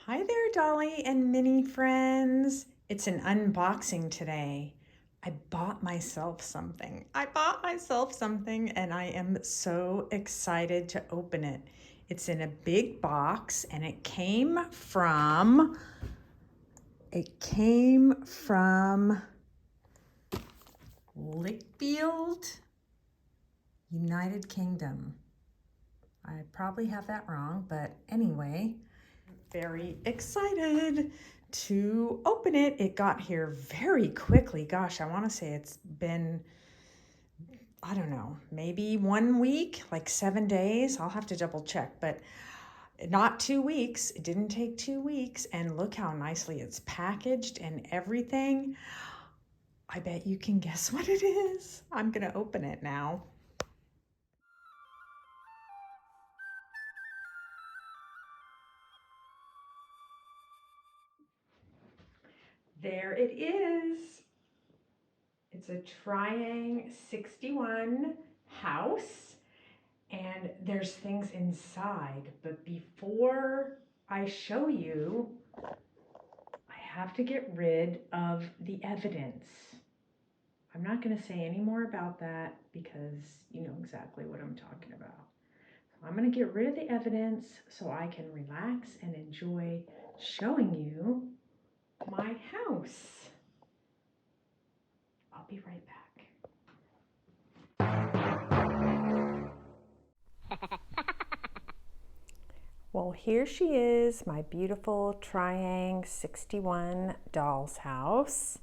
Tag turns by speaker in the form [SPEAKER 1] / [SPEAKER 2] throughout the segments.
[SPEAKER 1] Hi there, Dolly and Minnie friends. It's an unboxing today. I bought myself something. And I am so excited to open it. It's in a big box and it came from Lichfield, United Kingdom. I probably have that wrong, but anyway, very excited to open it. It got here very quickly. Gosh, I want to say it's been, I don't know, maybe 1 week, like 7 days. I'll have to double check, but not 2 weeks. It didn't take 2 weeks. And look how nicely it's packaged and everything. I bet you can guess what it is. I'm going to open it now. There it is. It's a Triang 61 house, and there's things inside. But before I show you, I have to get rid of the evidence. I'm not going to say any more about that because you know exactly what I'm talking about. So I'm going to get rid of the evidence so I can relax and enjoy showing you my house. I'll be right back. Well, here she is, my beautiful Triang 61 doll's house.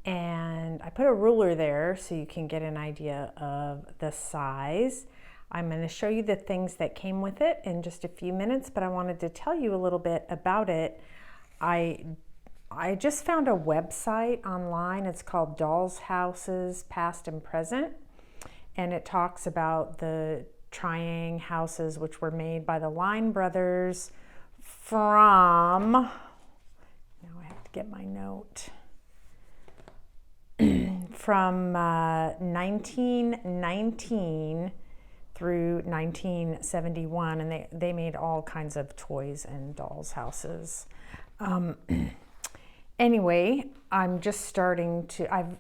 [SPEAKER 1] And I put a ruler there so you can get an idea of the size. I'm going to show you the things that came with it in just a few minutes, but I wanted to tell you a little bit about it. I just found a website online. It's called Dollhouses Past and Present, and it talks about the Triang houses, which were made by the Line brothers from, now I have to get my note, from 1919 through 1971, and they made all kinds of toys and dolls houses. Anyway, I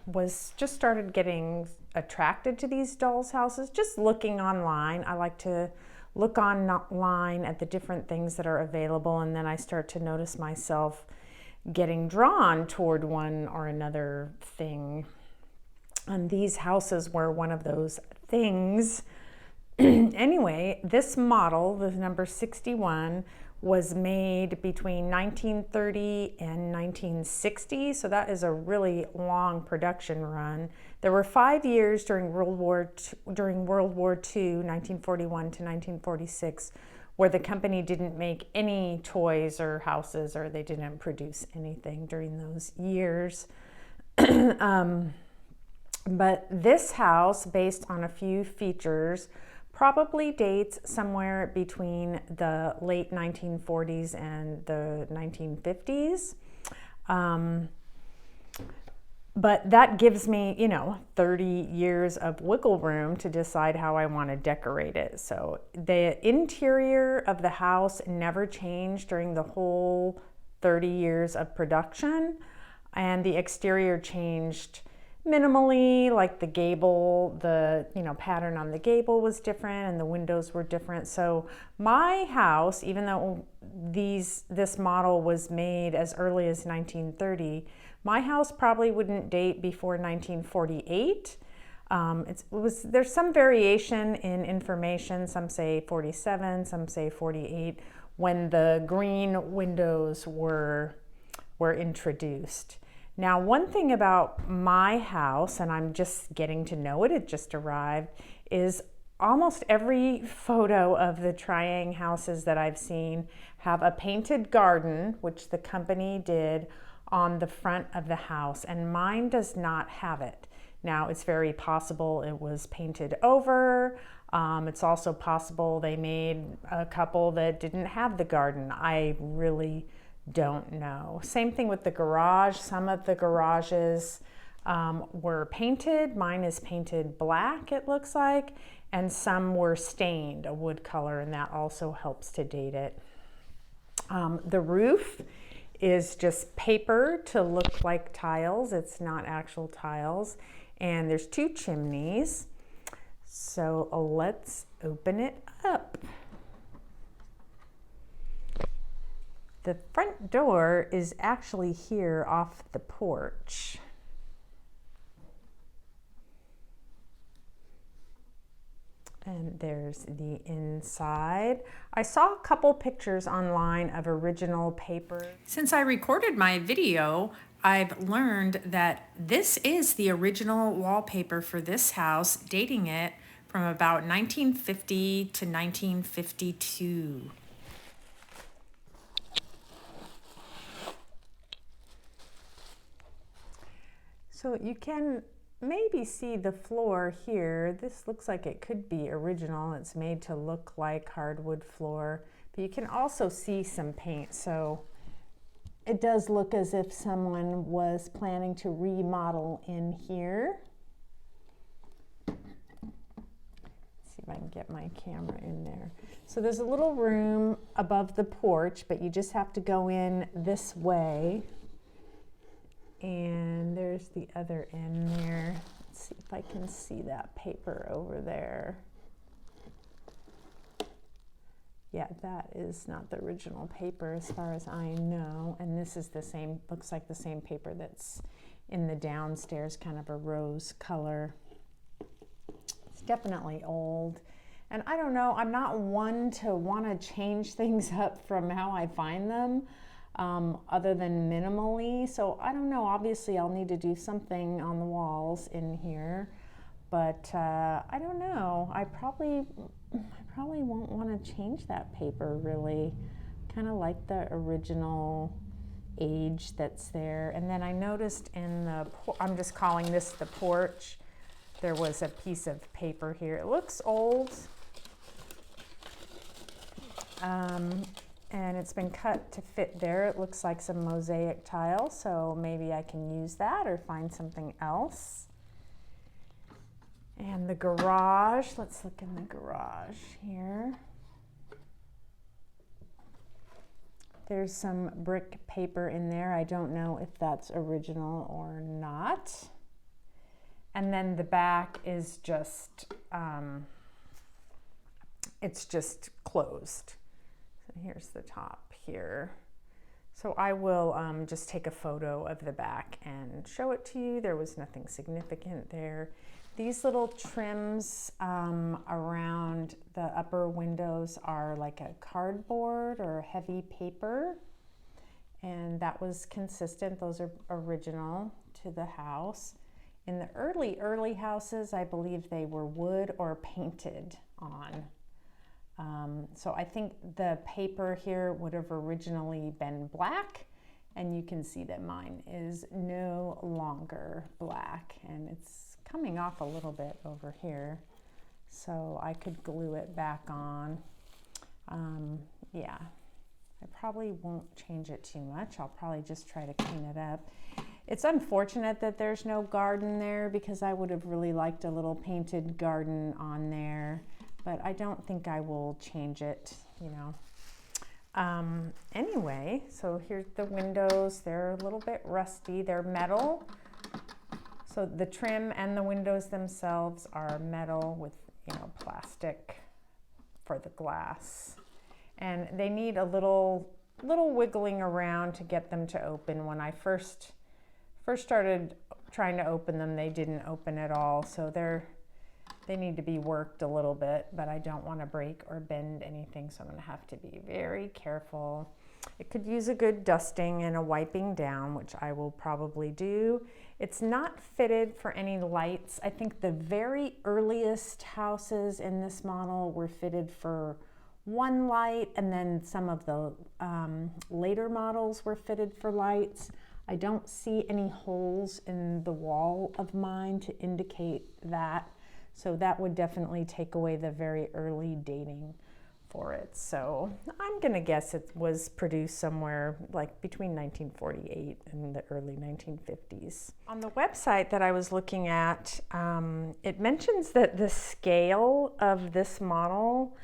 [SPEAKER 1] was just started getting attracted to these dolls houses, just looking online. I like to look online at the different things that are available, and then I start to notice myself getting drawn toward one or another thing. And these houses were one of those things. Anyway, this model, the number 61, was made between 1930 and 1960, so that is a really long production run. There were 5 years during World War II, 1941 to 1946, where the company didn't make any toys or houses, or they didn't produce anything during those years. But this house, based on a few features, probably dates somewhere between the late 1940s and the 1950s. But that gives me, 30 years of wiggle room to decide how I want to decorate it. So the interior of the house never changed during the whole 30 years of production, and the exterior changed minimally, like the gable, the pattern on the gable was different and the windows were different. So my house, even though this model was made as early as 1930, my house probably wouldn't date before 1948. There's some variation in information. Some say 47, some say 48, when the green windows were introduced. Now, one thing about my house, and I'm just getting to know it, it just arrived, is almost every photo of the Triang houses that I've seen have a painted garden, which the company did, on the front of the house, and mine does not have it. Now, it's very possible it was painted over. It's also possible they made a couple that didn't have the garden. I really don't know. Same thing with the garage. Some of the garages were painted. Mine is painted black, it looks like, and some were stained a wood color, and that also helps to date it. The roof is just paper to look like tiles. It's not actual tiles. And there's 2 chimneys. So let's open it up. The front door is actually here off the porch. And there's the inside. I saw a couple pictures online of original paper. Since I recorded my video, I've learned that this is the original wallpaper for this house, dating it from about 1950 to 1952. So you can maybe see the floor here. This looks like it could be original. It's made to look like hardwood floor, but you can also see some paint. So it does look as if someone was planning to remodel in here. Let's see if I can get my camera in there. So there's a little room above the porch, but you just have to go in this way. And there's the other end there. Let's see if I can see that paper over there. Yeah, that is not the original paper as far as I know. And this is the same, looks like the same paper that's in the downstairs, kind of a rose color. It's definitely old. And I don't know, I'm not one to want to change things up from how I find them. Other than minimally. So I don't know, obviously I'll need to do something on the walls in here, but I don't know. I probably won't want to change that paper really. Kind of like the original age that's there. And then I noticed in the, I'm just calling this the porch, there was a piece of paper here. It looks old. And it's been cut to fit there. It looks like some mosaic tile, so maybe I can use that or find something else. And the garage, let's look in the garage here. There's some brick paper in there. I don't know if that's original or not. And then the back is just, it's just closed. Here's the top here. So I will just take a photo of the back and show it to you. There was nothing significant there. These little trims around the upper windows are like a cardboard or heavy paper. And that was consistent. Those are original to the house. In the early houses, I believe they were wood or painted on. So I think the paper here would have originally been black, and you can see that mine is no longer black, and it's coming off a little bit over here, so I could glue it back on. Yeah, I probably won't change it too much. I'll probably just try to clean it up. It's unfortunate that there's no garden there, because I would have really liked a little painted garden on there. But I don't think I will change it, you know. Anyway, so here's the windows. They're a little bit rusty. They're metal. So the trim and the windows themselves are metal with, you know, plastic for the glass. And they need a little wiggling around to get them to open. When I first started trying to open them, they didn't open at all. So they need to be worked a little bit, but I don't want to break or bend anything, so I'm going to have to be very careful. It could use a good dusting and a wiping down, which I will probably do. It's not fitted for any lights. I think the very earliest houses in this model were fitted for one light, and then some of the later models were fitted for lights. I don't see any holes in the wall of mine to indicate that. So that would definitely take away the very early dating for it. So I'm gonna guess it was produced somewhere like between 1948 and the early 1950s. On the website that I was looking at, it mentions that the scale of this model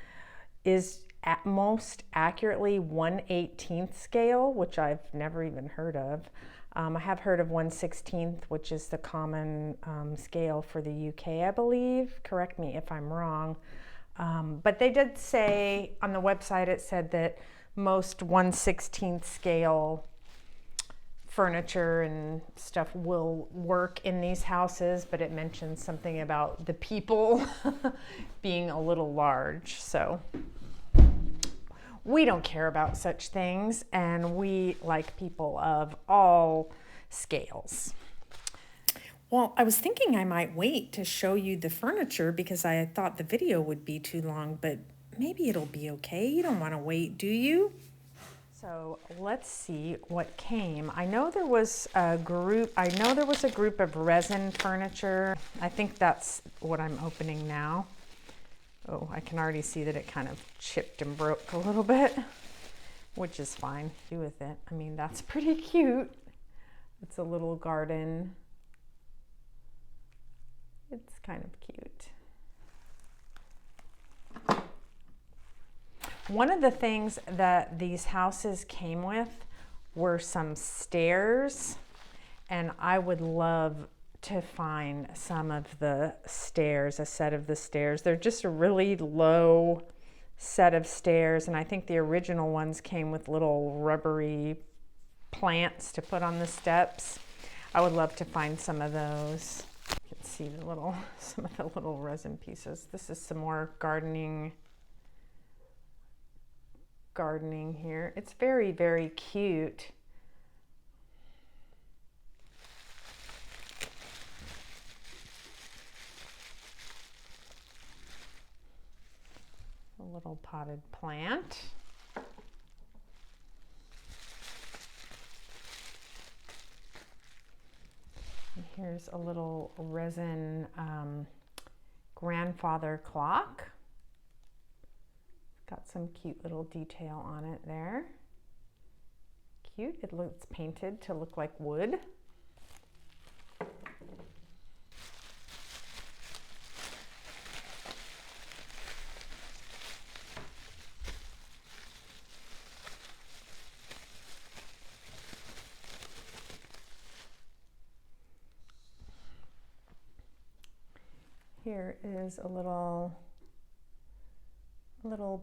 [SPEAKER 1] is at most accurately 1/18 scale, which I've never even heard of. I have heard of 1/16, which is the common scale for the UK, I believe. Correct me if I'm wrong. But they did say on the website, it said that most 1/16 scale furniture and stuff will work in these houses, but it mentions something about the people being a little large. So we don't care about such things, and we like people of all scales. Well, I was thinking I might wait to show you the furniture because I thought the video would be too long, but maybe it'll be okay. You don't want to wait, do you? So let's see what came. I know there was a group of resin furniture. I think that's what I'm opening now. Oh, I can already see that it kind of chipped and broke a little bit, which is fine. Do with it. I mean, that's pretty cute. It's a little garden. It's kind of cute. One of the things that these houses came with were some stairs, and I would love to find some of the stairs, a set of the stairs. They're just a really low set of stairs, and I think the original ones came with little rubbery plants to put on the steps. I would love to find some of those. You can see some of the little resin pieces. This is some more gardening here. It's very, very cute. A little potted plant. And here's a little resin grandfather clock. Got some cute little detail on it there. Cute. It's painted to look like wood. Here is a little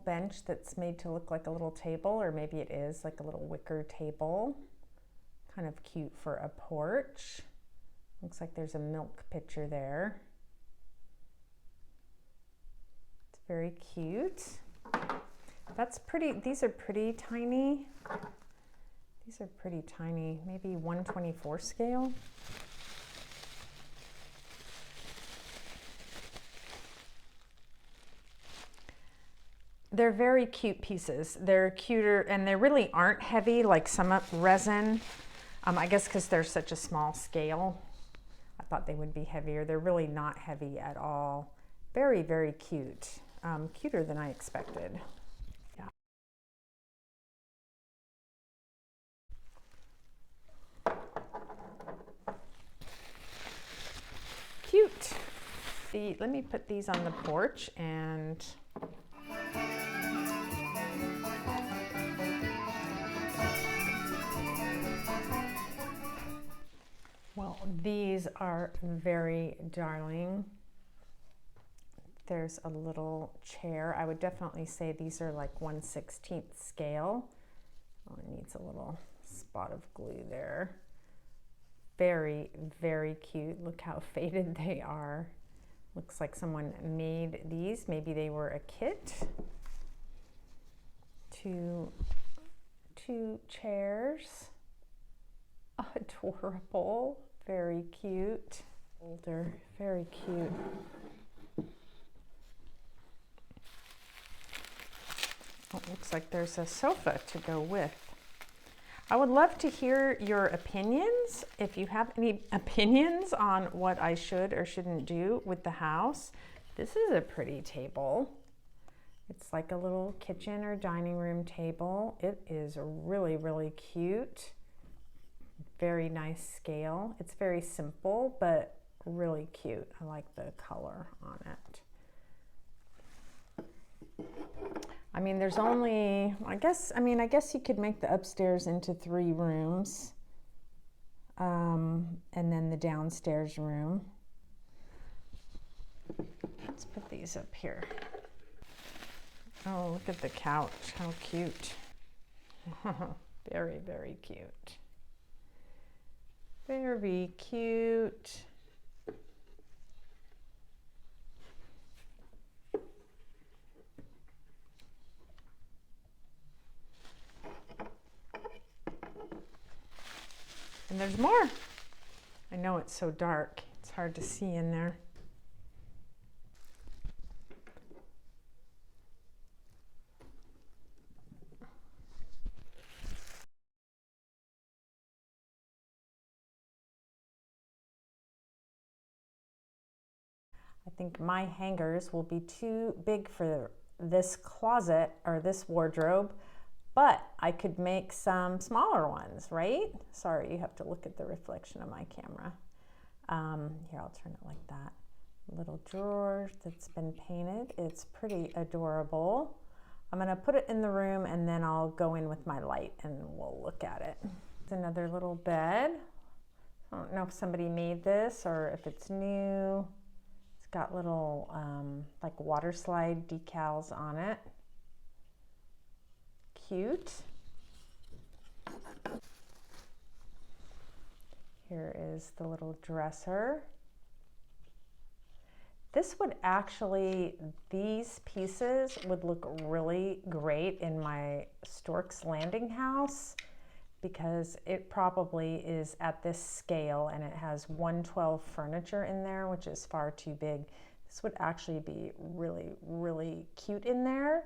[SPEAKER 1] bench that's made to look like a little table, or maybe it is like a little wicker table. Kind of cute for a porch. Looks like there's a milk pitcher there. It's very cute. That's pretty. These are pretty tiny. These are pretty tiny, maybe 1/24 scale. They're very cute pieces. They're cuter, and they really aren't heavy like some resin. I guess because they're such a small scale. I thought they would be heavier. They're really not heavy at all. Very, very cute. Cuter than I expected. Yeah. Cute. Let me put these on the porch and well, these are very darling. There's a little chair. I would definitely say these are like 1/16 scale. Oh, it needs a little spot of glue there. Very, very cute. Look how faded they are. Looks like someone made these. Maybe they were a kit. Two chairs. Adorable. Very cute. Older. Very cute. Oh, it looks like there's a sofa to go with. I would love to hear your opinions. If you have any opinions on what I should or shouldn't do with the house. This is a pretty table. It's like a little kitchen or dining room table. It is really, really cute. Very nice scale. It's very simple, but really cute. I like the color on it. I mean, there's only, I guess you could make the upstairs into 3 rooms. And then the downstairs room. Let's put these up here. Oh, look at the couch, how cute. Very, very cute. Very cute. And there's more. I know it's so dark. It's hard to see in there. I think my hangers will be too big for this closet or this wardrobe, but I could make some smaller ones, right? Sorry, you have to look at the reflection of my camera. Here, I'll turn it like that. Little drawer that's been painted. It's pretty adorable. I'm gonna put it in the room and then I'll go in with my light and we'll look at it. It's another little bed. I don't know if somebody made this or if it's new. It's got little like water slide decals on it. Cute. Here is the little dresser. This would actually, these pieces would look really great in my Stork's Landing house because it probably is at this scale and it has 112 furniture in there, which is far too big. This would actually be really, really cute in there.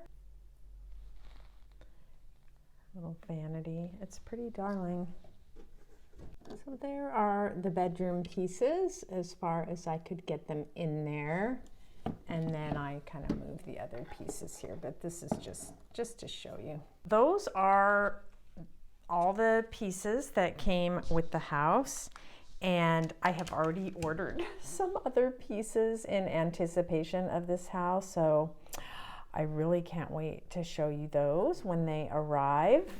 [SPEAKER 1] Little vanity. It's pretty darling. So there are the bedroom pieces as far as I could get them in there. And then I kind of move the other pieces here, but this is just to show you. Those are all the pieces that came with the house. And I have already ordered some other pieces in anticipation of this house. So I really can't wait to show you those when they arrive.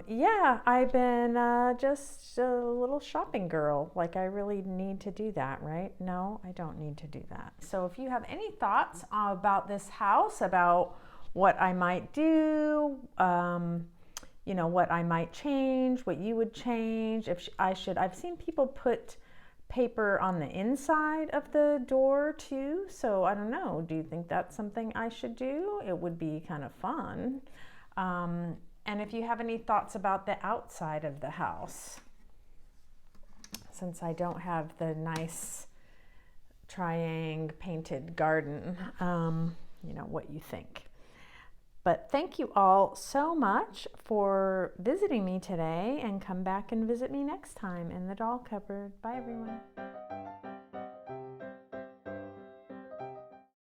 [SPEAKER 1] Yeah, I've been just a little shopping girl. Like I really need to do that, right? No, I don't need to do that. So if you have any thoughts about this house, about what I might do, you know, what I might change, what you would change, if I should, I've seen people put paper on the inside of the door too. So I don't know, do you think that's something I should do? It would be kind of fun. And if you have any thoughts about the outside of the house, since I don't have the nice Triang painted garden, you know, what you think. But thank you all so much for visiting me today, and come back and visit me next time in the doll cupboard. Bye everyone.